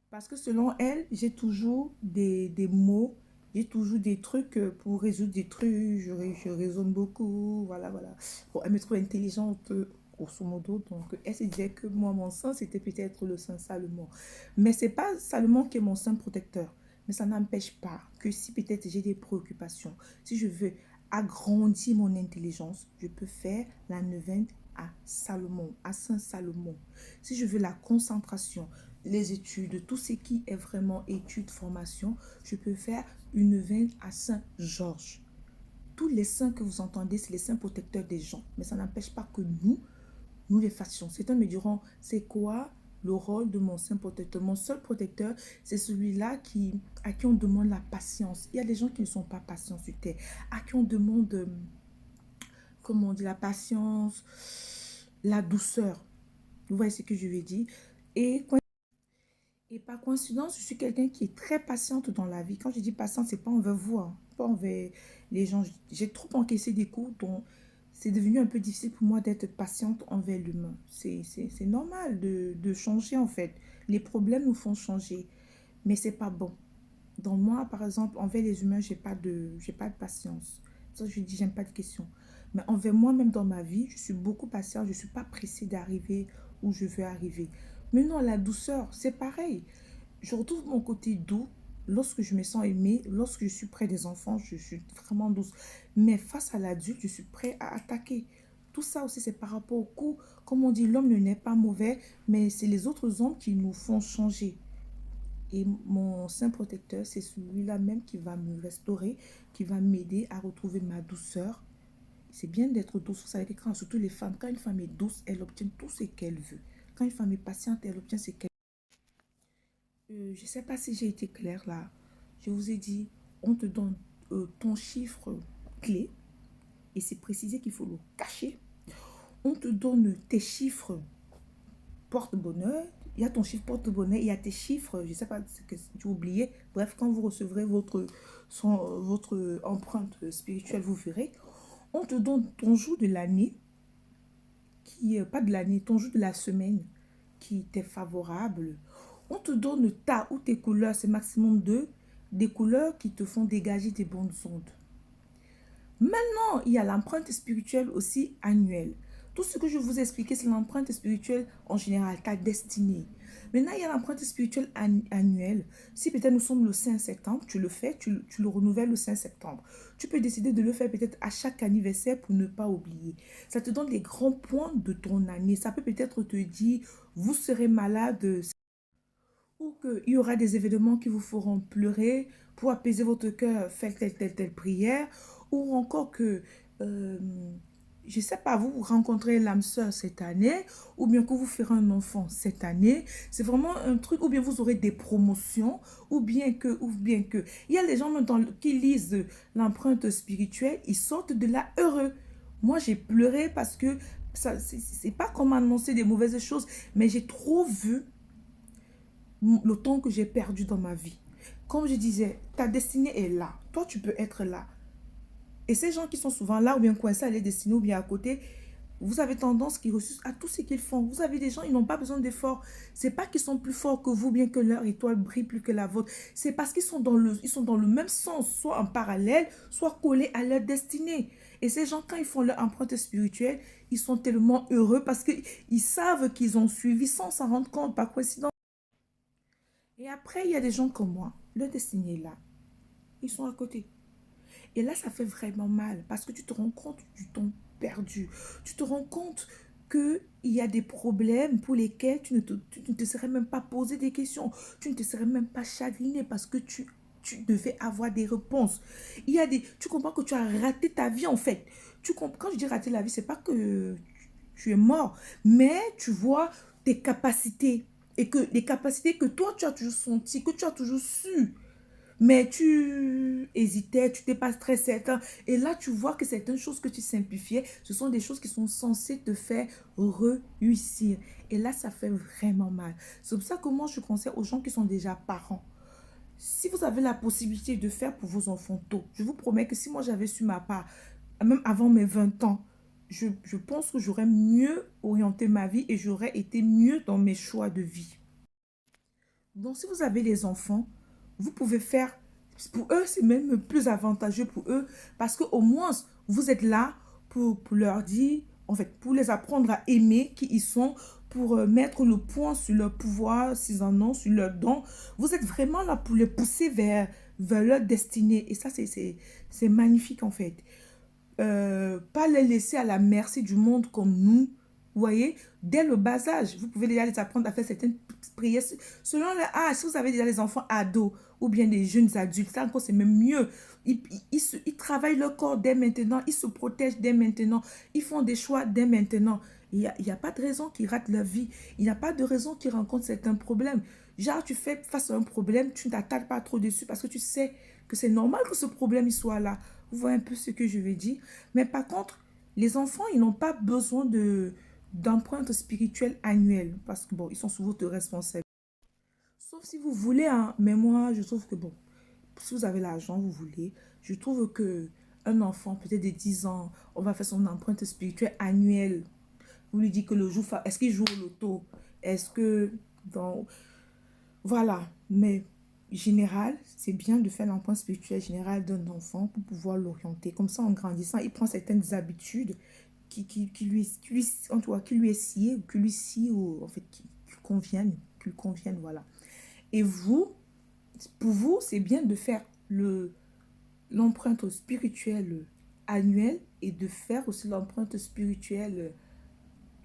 Parce que selon elle, j'ai toujours des mots, j'ai toujours des trucs pour résoudre des trucs, je raisonne beaucoup, voilà, voilà. Bon, elle me trouve intelligente, grosso modo, donc elle se disait que moi, mon saint, c'était peut-être le saint Salomon. Mais c'est pas Salomon qui est mon saint protecteur. Mais ça n'empêche pas que si peut-être j'ai des préoccupations, si je veux agrandir mon intelligence, je peux faire la neuvaine à Salomon, à Saint Salomon. Si je veux la concentration, les études, tout ce qui est vraiment études, formation, je peux faire une neuvaine à Saint Georges. Tous les saints que vous entendez, c'est les saints protecteurs des gens. Mais ça n'empêche pas que nous les fassions. Certains me diront, c'est quoi le rôle de mon saint protecteur? Mon seul protecteur, c'est celui-là à qui on demande la patience. Il y a des gens qui ne sont pas patients sur terre, à qui on demande, comment on dit, la patience, la douceur. Vous voyez ce que je veux dire? Et par coïncidence, je suis quelqu'un qui est très patiente dans la vie. Quand je dis patiente, c'est pas envers vous, hein, pas envers les gens. J'ai trop encaissé des coups, donc c'est devenu un peu difficile pour moi d'être patiente envers l'humain. C'est normal de changer, en fait. Les problèmes nous font changer, mais c'est pas bon. Dans moi, par exemple, envers les humains, j'ai pas de patience. Ça, je dis, j'aime pas de questions. Mais envers moi-même dans ma vie, je suis beaucoup patiente. Je suis pas pressée d'arriver où je veux arriver. Mais non, la douceur, c'est pareil. Je retrouve mon côté doux lorsque je me sens aimée, lorsque je suis près des enfants, je suis vraiment douce. Mais face à l'adulte, je suis prêt à attaquer. Tout ça aussi, c'est par rapport au coup. Comme on dit, l'homme ne naît pas mauvais, mais c'est les autres hommes qui nous font changer. Et mon saint protecteur, c'est celui-là même qui va me restaurer, qui va m'aider à retrouver ma douceur. C'est bien d'être douce. Vous savez que surtout les femmes, quand une femme est douce, elle obtient tout ce qu'elle veut. Quand une femme est patiente, elle obtient ce qu'elle je ne sais pas si j'ai été claire là. Je vous ai dit, on te donne ton chiffre clé et c'est précisé qu'il faut le cacher. On te donne tes chiffres porte-bonheur. Il y a ton chiffre porte-bonheur, il y a tes chiffres, je ne sais pas ce que tu as oublié. Bref, quand vous recevrez votre empreinte spirituelle, vous verrez. On te donne ton jour de l'année, pas de l'année, ton jour de la semaine qui t'est favorable. On te donne ta ou tes couleurs, c'est maximum deux, des couleurs qui te font dégager des bonnes ondes. Maintenant, il y a l'empreinte spirituelle aussi annuelle. Tout ce que je vous ai expliqué, c'est l'empreinte spirituelle en général, ta destinée. Maintenant, il y a l'empreinte spirituelle annuelle. Si peut-être nous sommes le 5 septembre, tu le fais, tu le renouvelles le 5 septembre. Tu peux décider de le faire peut-être à chaque anniversaire pour ne pas oublier. Ça te donne les grands points de ton année. Ça peut peut-être te dire, vous serez malade ou qu'il y aura des événements qui vous feront pleurer pour apaiser votre cœur, faites telle prière, ou encore que, euh, je ne sais pas, vous rencontrez l'âme sœur cette année, ou bien que vous ferez un enfant cette année. C'est vraiment un truc, ou bien vous aurez des promotions, ou bien que. Il y a des gens maintenant qui lisent l'empreinte spirituelle, ils sortent de là heureux. Moi, j'ai pleuré parce que ça, c'est pas comme annoncer des mauvaises choses, mais j'ai trop vu le temps que j'ai perdu dans ma vie. Comme je disais, ta destinée est là. Toi, tu peux être là. Et ces gens qui sont souvent là, ou bien coincés à les destinée, ou bien à côté, vous avez tendance qu'ils ressuscitent à tout ce qu'ils font. Vous avez des gens, ils n'ont pas besoin d'efforts. C'est pas qu'ils sont plus forts que vous, bien que leur étoile brille plus que la vôtre. C'est parce qu'ils sont ils sont dans le même sens, soit en parallèle, soit collés à leur destinée. Et ces gens, quand ils font leur empreinte spirituelle, ils sont tellement heureux parce qu'ils savent qu'ils ont suivi sans s'en rendre compte, par coïncidence. Et après, il y a des gens comme moi. Leur destinée est là. Ils sont à côté. Et là, ça fait vraiment mal parce que tu te rends compte du temps perdu. Tu te rends compte qu'il y a des problèmes pour lesquels tu ne te serais même pas posé des questions. Tu ne te serais même pas chagriné parce que tu devais avoir des réponses. Tu comprends que tu as raté ta vie en fait. Quand je dis rater la vie, c'est pas que tu es mort, mais tu vois tes capacités et que les capacités que toi tu as toujours senti, que tu as toujours su. Mais tu hésitais, tu n'étais pas très certain. Et là, tu vois que certaines choses que tu simplifiais, ce sont des choses qui sont censées te faire réussir. Et là, ça fait vraiment mal. C'est pour ça que moi, je conseille aux gens qui sont déjà parents. Si vous avez la possibilité de faire pour vos enfants tôt, je vous promets que si moi j'avais su ma part, même avant mes 20 ans, je pense que j'aurais mieux orienté ma vie et j'aurais été mieux dans mes choix de vie. Donc, si vous avez des enfants, vous pouvez faire, pour eux, c'est même plus avantageux pour eux, parce qu'au moins, vous êtes là pour leur dire, en fait, pour les apprendre à aimer qui ils sont, pour mettre le point sur leur pouvoir, s'ils en ont, sur leurs dons. Vous êtes vraiment là pour les pousser vers leur destinée. Et ça, c'est magnifique, en fait. Pas les laisser à la merci du monde comme nous. Vous voyez, dès le bas âge, vous pouvez déjà les apprendre à faire certaines prières. Selon le âge, si vous avez déjà des enfants ados ou bien des jeunes adultes, ça encore c'est même mieux. Ils travaillent leur corps dès maintenant, ils se protègent dès maintenant, ils font des choix dès maintenant. Il y a pas de raison qu'ils ratent leur vie. Il n'y a pas de raison qu'ils rencontrent certains problèmes. Genre, tu fais face à un problème, tu ne t'attardes pas trop dessus parce que tu sais que c'est normal que ce problème il soit là. Vous voyez un peu ce que je veux dire. Mais par contre, les enfants, ils n'ont pas besoin d'empreintes spirituelles annuelles parce que bon, ils sont sous votre responsabilité. Sauf si vous voulez, hein. Mais moi, je trouve que bon, si vous avez l'argent, vous voulez, je trouve que un enfant, peut-être de 10 ans, on va faire son empreinte spirituelle annuelle. Vous lui dites que le jour, est-ce qu'il joue au loto? Est-ce que, dans, voilà, mais général, c'est bien de faire l'empreinte spirituelle générale d'un enfant pour pouvoir l'orienter. Comme ça, en grandissant, il prend certaines habitudes qui lui est scié, ou qui lui scie, ou en fait, qui lui conviennent, voilà. Et vous, pour vous, c'est bien de faire l'empreinte spirituelle annuelle et de faire aussi l'empreinte spirituelle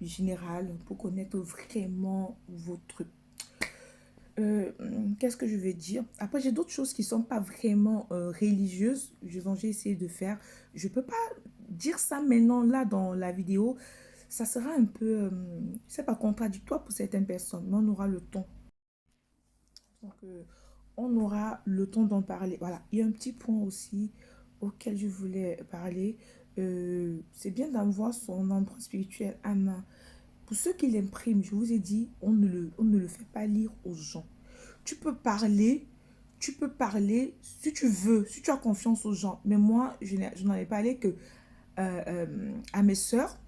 générale pour connaître vraiment votre qu'est-ce que je vais dire? Après, j'ai d'autres choses qui ne sont pas vraiment religieuses. J'ai essayé de faire. Je ne peux pas dire ça maintenant, là, dans la vidéo. Ça sera un peu, je sais pas, contradictoire pour certaines personnes. Mais on aura le temps. Donc, on aura le temps d'en parler. Voilà. Il y a un petit point aussi auquel je voulais parler. C'est bien d'avoir son empreinte spirituelle à main. Pour ceux qui l'impriment, je vous ai dit, on ne le fait pas lire aux gens. Tu peux parler si tu veux, si tu as confiance aux gens. Mais moi, je n'en ai parlé que à mes soeurs,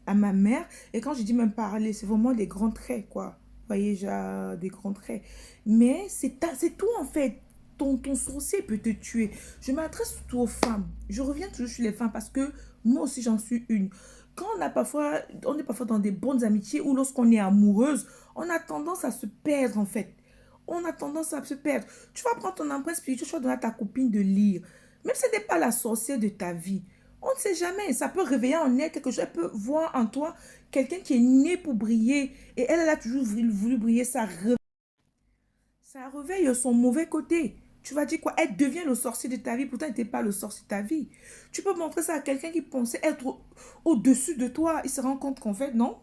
à ma mère. Et quand je dis même parler, c'est vraiment des grands traits, quoi. Vous voyez, j'ai des grands traits. Mais c'est tout, en fait. Ton sourcil peut te tuer. Je m'adresse surtout aux femmes. Je reviens toujours sur les femmes parce que moi aussi, j'en suis une. Quand on est parfois dans des bonnes amitiés ou lorsqu'on est amoureuse, on a tendance à se perdre, en fait. On a tendance à se perdre. Tu vas prendre ton empreinte spirituelle, tu vas donner à ta copine de lire. Même si ce n'est pas la sorcière de ta vie. On ne sait jamais. Ça peut réveiller en elle quelque chose. Elle peut voir en toi quelqu'un qui est né pour briller. Et elle a toujours voulu briller. Ça réveille. Ça réveille son mauvais côté. Tu vas dire quoi? Elle devient le sorcier de ta vie, pourtant elle n'était pas le sorcier de ta vie. Tu peux montrer ça à quelqu'un qui pensait être au-dessus de toi. Il se rend compte qu'en fait, non.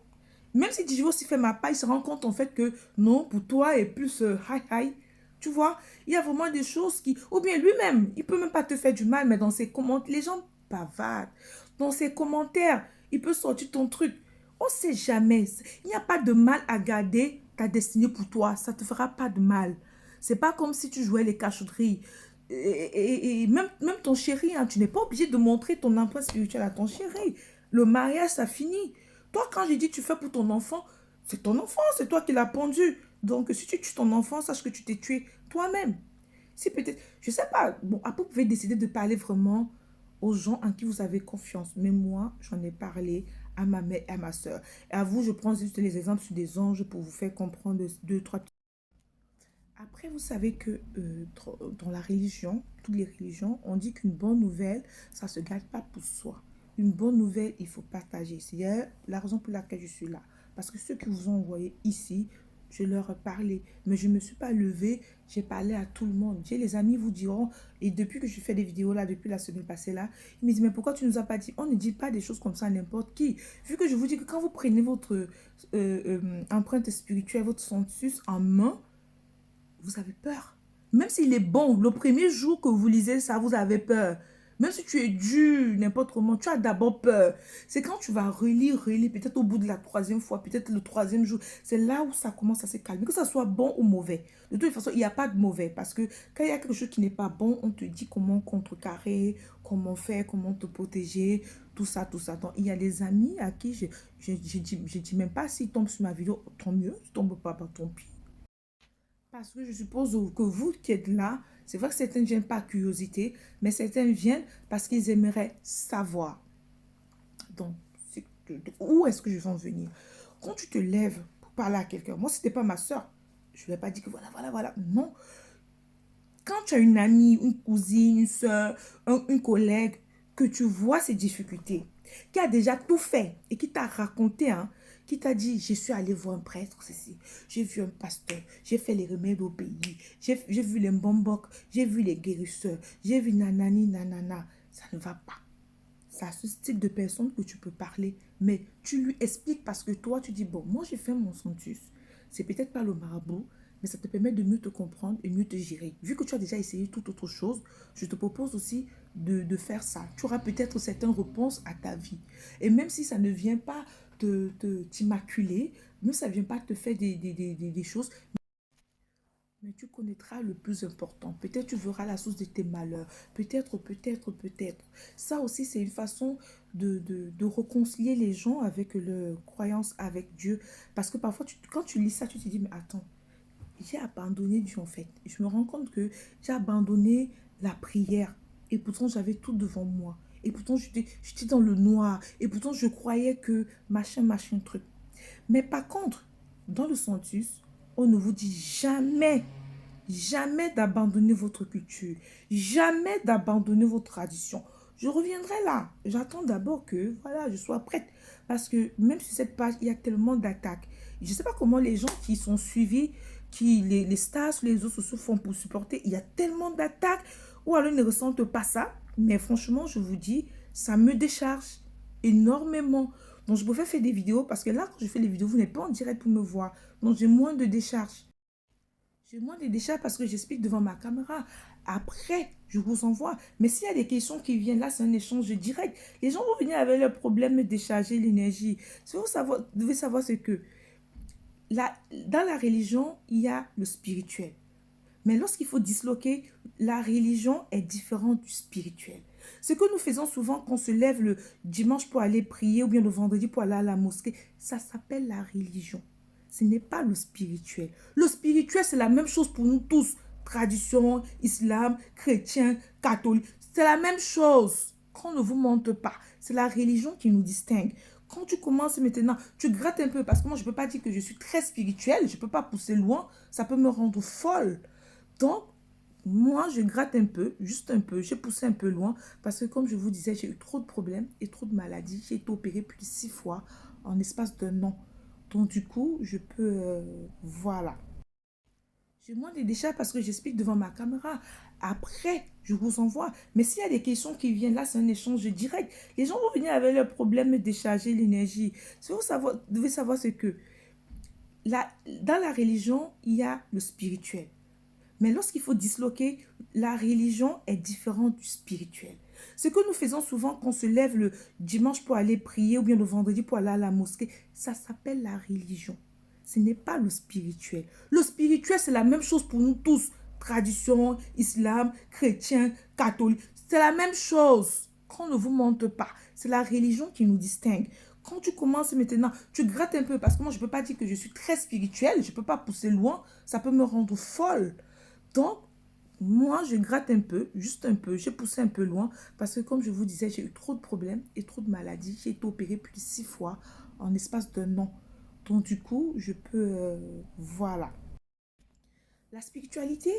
Même si je veux aussi faire ma part, il se rend compte en fait que non, pour toi, est plus high high. Tu vois, il y a vraiment des choses qui... Ou bien lui-même, il peut même pas te faire du mal, mais dans ses commentaires, les gens bavardent. Dans ses commentaires, il peut sortir ton truc. On ne sait jamais. Il n'y a pas de mal à garder ta destinée pour toi. Ça ne te fera pas de mal. C'est pas comme si tu jouais les cachotteries. Et même ton chéri, hein, tu n'es pas obligé de montrer ton empreinte spirituelle à ton chéri. Le mariage, ça finit. Toi, quand j'ai dit tu fais pour ton enfant, c'est ton enfant, c'est toi qui l'as pendu. Donc, si tu tues ton enfant, sache que tu t'es tué toi-même. Si peut-être, je sais pas, bon, après, vous pouvez décider de parler vraiment aux gens en qui vous avez confiance. Mais moi, j'en ai parlé à ma mère et à ma soeur. Et à vous, je prends juste les exemples sur des anges pour vous faire comprendre deux, trois petits. Après, vous savez que dans la religion, toutes les religions, on dit qu'une bonne nouvelle, ça ne se garde pas pour soi. Une bonne nouvelle, il faut partager. C'est la raison pour laquelle je suis là. Parce que ceux qui vous ont envoyé ici, je leur ai parlé. Mais je ne me suis pas levée, j'ai parlé à tout le monde. J'ai les amis vous diront, et depuis que je fais des vidéos là, depuis la semaine passée là, ils me disent, mais pourquoi tu ne nous as pas dit? On ne dit pas des choses comme ça à n'importe qui. Vu que je vous dis que quand vous prenez votre empreinte spirituelle, votre sensus en main, vous avez peur. Même s'il est bon, le premier jour que vous lisez ça, vous avez peur. Même si tu es dur, n'importe comment, tu as d'abord peur. C'est quand tu vas relire, peut-être au bout de la troisième fois, peut-être le troisième jour, c'est là où ça commence à se calmer. Que ça soit bon ou mauvais. De toute façon, il n'y a pas de mauvais. Parce que quand il y a quelque chose qui n'est pas bon, on te dit comment contrecarrer, comment faire, comment te protéger, tout ça, tout ça. Donc, il y a des amis à qui je dis même pas s'ils tombent sur ma vidéo, tant mieux. S'ils ne tombent pas, tant pis. Parce que je suppose que vous qui êtes là, c'est vrai que certains ne viennent pas par curiosité, mais certains viennent parce qu'ils aimeraient savoir. Donc, où est-ce que je vais en venir? Quand tu te lèves pour parler à quelqu'un, moi, ce n'était pas ma soeur. Je ne vais pas dire que voilà, voilà, voilà. Non. Quand tu as une amie, une cousine, une soeur, une collègue, que tu vois ses difficultés, qui a déjà tout fait et qui t'a raconté, hein, qui t'a dit, je suis allé voir un prêtre, ceci, j'ai vu un pasteur, j'ai fait les remèdes au pays, j'ai vu les mbambok, j'ai vu les guérisseurs, j'ai vu nanani, nanana, ça ne va pas. C'est à ce type de personne que tu peux parler, mais tu lui expliques parce que toi, tu dis, bon, moi, j'ai fait mon sentus. C'est peut-être pas le marabout, mais ça te permet de mieux te comprendre et mieux te gérer. Vu que tu as déjà essayé toute autre chose, je te propose aussi de faire ça. Tu auras peut-être certaines réponses à ta vie. Et même si ça ne vient pas t'immaculer, même si ça ne vient pas te faire des choses, mais tu connaîtras le plus important. Peut-être tu verras la source de tes malheurs. Peut-être, peut-être, peut-être. Ça aussi, c'est une façon de réconcilier les gens avec leur croyance, avec Dieu. Parce que parfois, quand tu lis ça, tu te dis, mais attends, j'ai abandonné Dieu en fait. Je me rends compte que j'ai abandonné la prière. Et pourtant, j'avais tout devant moi. Et pourtant, j'étais dans le noir. Et pourtant, je croyais que machin, machin, truc. Mais par contre, dans le Sentus, on ne vous dit jamais, jamais d'abandonner votre culture, jamais d'abandonner vos traditions. Je reviendrai là. J'attends d'abord que voilà, je sois prête. Parce que même sur cette page, il y a tellement d'attaques. Je ne sais pas comment les gens qui sont suivis, les stars sur les réseaux sociaux font pour supporter. Il y a tellement d'attaques. Ou alors ils ne ressentent pas ça. Mais franchement, je vous dis, ça me décharge énormément. Donc, je préfère faire des vidéos parce que là, quand je fais les vidéos, vous n'êtes pas en direct pour me voir. Donc, j'ai moins de décharge. J'ai moins de décharge parce que j'explique devant ma caméra. Après, je vous envoie. Mais s'il y a des questions qui viennent, là, c'est un échange direct. Les gens vont venir avec leurs problèmes de décharger l'énergie. Ce que vous devez savoir, c'est que dans la religion, il y a le spirituel. Mais lorsqu'il faut disloquer, la religion est différente du spirituel. Ce que nous faisons souvent quand on se lève le dimanche pour aller prier ou bien le vendredi pour aller à la mosquée, ça s'appelle la religion. Ce n'est pas le spirituel. Le spirituel, c'est la même chose pour nous tous. Tradition, islam, chrétien, catholique, c'est la même chose. Qu'on ne vous montre pas. C'est la religion qui nous distingue. Quand tu commences maintenant, tu grattes un peu parce que moi, je ne peux pas dire que je suis très spirituelle. Je ne peux pas pousser loin. Ça peut me rendre folle. Donc, moi, je gratte un peu, juste un peu. J'ai poussé un peu loin parce que, comme je vous disais, j'ai eu trop de problèmes et trop de maladies. J'ai été opérée plus de 6 fois en l'espace d'un an. Donc, du coup, je peux... voilà. Je demande déjà parce que j'explique devant ma caméra. Après, je vous envoie. Mais s'il y a des questions qui viennent, là, c'est un échange direct. Les gens vont venir avec leurs problèmes de décharger l'énergie. Ce que vous devez savoir, c'est que dans la religion, il y a le spirituel. Mais lorsqu'il faut disloquer, la religion est différente du spirituel. Ce que nous faisons souvent quand on se lève le dimanche pour aller prier ou bien le vendredi pour aller à la mosquée, ça s'appelle la religion. Ce n'est pas le spirituel. Le spirituel, c'est la même chose pour nous tous. Tradition, islam, chrétien, catholique, c'est la même chose. Qu'on ne vous montre pas. C'est la religion qui nous distingue. Quand tu commences maintenant, tu grattes un peu parce que moi, je ne peux pas dire que je suis très spirituelle. Je ne peux pas pousser loin. Ça peut me rendre folle. Donc, moi, je gratte un peu, juste un peu. J'ai poussé un peu loin parce que, comme je vous disais, j'ai eu trop de problèmes et trop de maladies. J'ai été opérée plus de 6 fois en l'espace d'un an. Donc, du coup, je peux... voilà. La spiritualité,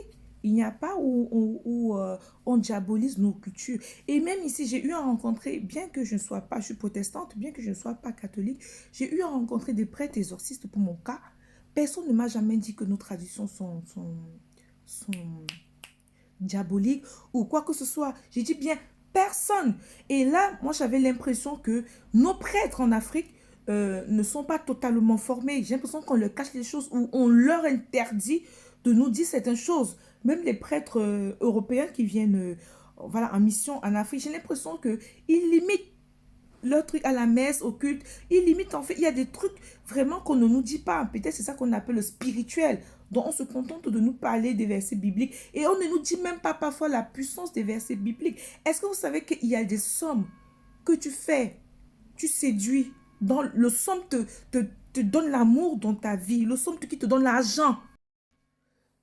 il n'y a pas où on diabolise nos cultures. Et même ici, j'ai eu à rencontrer, bien que je ne sois pas, je suis protestante, bien que je ne sois pas catholique, j'ai eu à rencontrer des prêtres exorcistes pour mon cas. Personne ne m'a jamais dit que nos traditions sont diaboliques ou quoi que ce soit. J'ai dit bien personne. Et là, moi, j'avais l'impression que nos prêtres en Afrique ne sont pas totalement formés. J'ai l'impression qu'on leur cache les choses ou on leur interdit de nous dire certaines choses. Même les prêtres européens qui viennent voilà, en mission en Afrique, j'ai l'impression qu'ils limitent leur truc à la messe, au culte, ils limitent en fait, il y a des trucs vraiment qu'on ne nous dit pas. Peut-être c'est ça qu'on appelle le spirituel. Donc on se contente de nous parler des versets bibliques et on ne nous dit même pas parfois la puissance des versets bibliques. Est-ce que vous savez qu'il y a des sommes que tu fais, tu séduis, dans le somme te donne l'amour dans ta vie, le somme qui te donne l'argent.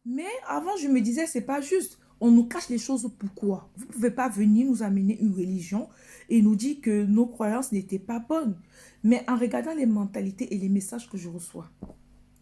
Mais avant, je me disais, c'est pas juste. On nous cache les choses. Pourquoi? Vous ne pouvez pas venir nous amener une religion et nous dire que nos croyances n'étaient pas bonnes. Mais en regardant les mentalités et les messages que je reçois,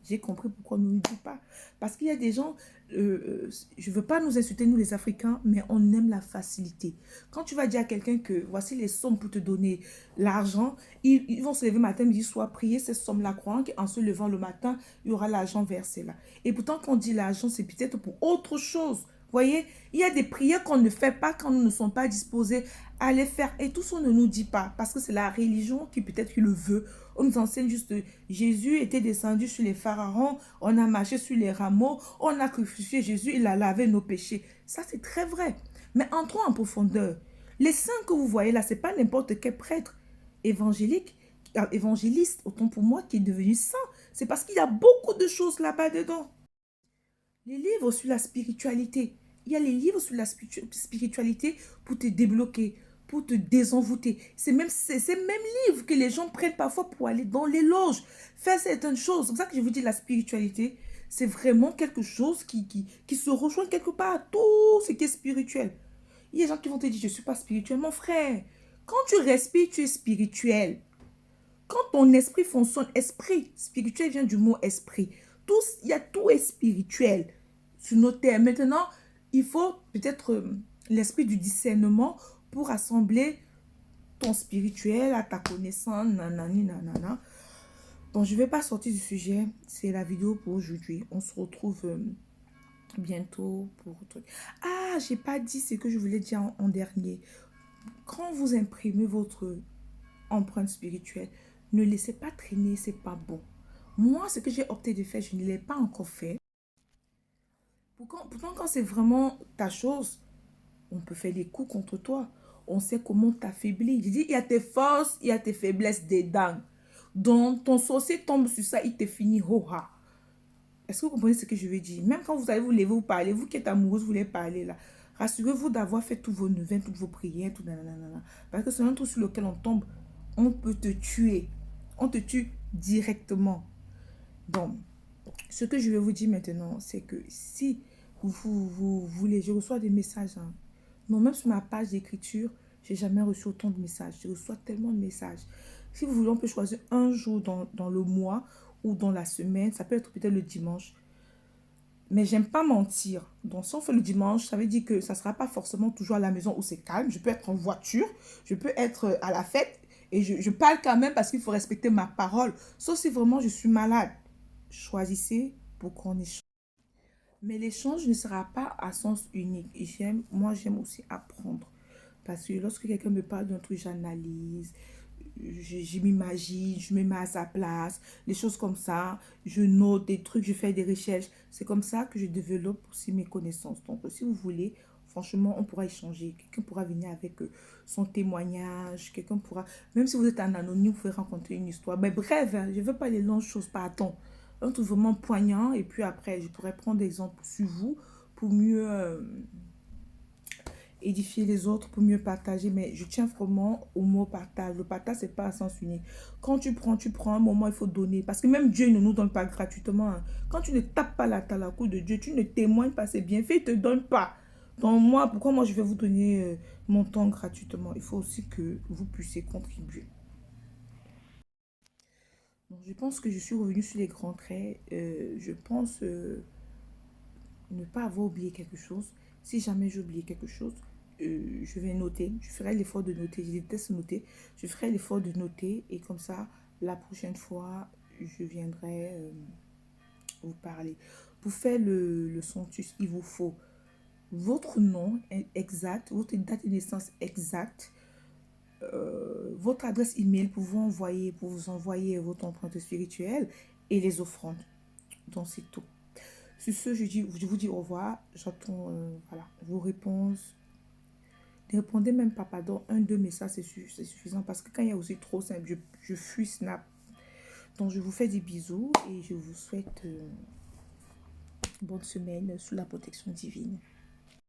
j'ai compris pourquoi on ne nous dit pas. Parce qu'il y a des gens, je ne veux pas nous insulter, nous les Africains, mais on aime la facilité. Quand tu vas dire à quelqu'un que voici les sommes pour te donner l'argent, ils vont se lever matin, midi, soir, prier ces sommes-là, croyant qu'en se levant le matin, il y aura l'argent versé là. Et pourtant, quand on dit l'argent, c'est peut-être pour autre chose. Vous voyez, il y a des prières qu'on ne fait pas quand nous ne sommes pas disposés à les faire. Et tout ça, on ne nous dit pas. Parce que c'est la religion qui peut-être qui le veut. On nous enseigne juste, Jésus était descendu sur les pharaons, on a marché sur les rameaux, on a crucifié Jésus, il a lavé nos péchés. Ça, c'est très vrai. Mais entrons en profondeur. Les saints que vous voyez là, ce n'est pas n'importe quel prêtre évangélique, évangéliste, autant pour moi, qui est devenu saint. C'est parce qu'il y a beaucoup de choses là-bas dedans. Les livres sur la spiritualité. Il y a les livres sur la spiritualité pour te débloquer, pour te désenvoûter. C'est même ces mêmes livres que les gens prennent parfois pour aller dans les loges, faire certaines choses. C'est pour ça que je vous dis la spiritualité, c'est vraiment quelque chose qui se rejoint quelque part à tout ce qui est spirituel. Il y a des gens qui vont te dire, je ne suis pas spirituel. Mon frère, quand tu respires, tu es spirituel. Quand ton esprit fonctionne, esprit, spirituel vient du mot esprit. Il y a tout est spirituel sur nos terres. Maintenant, il faut peut-être l'esprit du discernement pour assembler ton spirituel à ta connaissance, nanani, nanana. Bon, je ne vais pas sortir du sujet. C'est la vidéo pour aujourd'hui. On se retrouve bientôt pour... Ah, j'ai pas dit ce que je voulais dire en dernier. Quand vous imprimez votre empreinte spirituelle, ne laissez pas traîner, c'est pas bon. Moi, ce que j'ai opté de faire, je ne l'ai pas encore fait. Pourtant, quand c'est vraiment ta chose, on peut faire des coups contre toi. On sait comment t'affaiblir. Je dis, il y a tes forces, il y a tes faiblesses dedans. Donc, ton sorcier tombe sur ça, il te finit hoha. Est-ce que vous comprenez ce que je veux dire? Même quand vous allez vous lever, vous parler, vous qui êtes amoureuse, vous voulez parler là. Rassurez-vous d'avoir fait tous vos neuvaines, toutes vos prières, tout nanana. Parce que c'est un truc sur lequel on tombe, on peut te tuer. On te tue directement. Donc, ce que je vais vous dire maintenant, c'est que si vous voulez, je reçois des messages. Hein. Non, même sur ma page d'écriture, j'ai jamais reçu autant de messages. Je reçois tellement de messages. Si vous voulez, on peut choisir un jour dans le mois ou dans la semaine. Ça peut être peut-être le dimanche. Mais j'aime pas mentir. Donc, si on fait le dimanche, ça veut dire que ça ne sera pas forcément toujours à la maison où c'est calme. Je peux être en voiture, je peux être à la fête. Et je parle quand même parce qu'il faut respecter ma parole. Sauf si vraiment je suis malade. Choisissez pour qu'on échange. Mais l'échange ne sera pas à sens unique. Et moi, j'aime aussi apprendre. Parce que lorsque quelqu'un me parle d'un truc, j'analyse, je m'imagine, je me mets à sa place, les choses comme ça. Je note des trucs, je fais des recherches. C'est comme ça que je développe aussi mes connaissances. Donc, si vous voulez, franchement, on pourra échanger. Quelqu'un pourra venir avec son témoignage. Quelqu'un pourra, même si vous êtes un anonyme, vous pouvez rencontrer une histoire. Mais bref, hein, je ne veux pas les longues choses, pardon. Un truc vraiment poignant. Et puis après, je pourrais prendre des exemples sur vous pour mieux édifier les autres, pour mieux partager. Mais je tiens vraiment au mot partage. Le partage, c'est pas à sens unique. Quand tu prends un moment, il faut donner. Parce que même Dieu ne nous donne pas gratuitement, hein. Quand tu ne tapes pas la cour de Dieu, tu ne témoignes pas ses bienfaits, il ne te donne pas. Donc moi, pourquoi moi je vais vous donner mon temps gratuitement? Il faut aussi que vous puissiez contribuer. Donc je pense que je suis revenue sur les grands traits. Je pense ne pas avoir oublié quelque chose. Si jamais j'ai oublié quelque chose, je vais noter. Je ferai l'effort de noter. Je déteste noter. Je ferai l'effort de noter et comme ça, la prochaine fois, je viendrai vous parler. Pour faire le centus, il vous faut votre nom exact, votre date de naissance exacte, votre adresse email pour vous envoyer votre empreinte spirituelle et les offrandes. Donc c'est tout. Sur ce, je vous dis au revoir. J'attends voilà, vos réponses. Ne répondez même pas, pardon. Un, deux messages, c'est suffisant. Parce que quand il y a aussi trop simple, je fuis Snap. Donc, je vous fais des bisous et je vous souhaite bonne semaine sous la protection divine.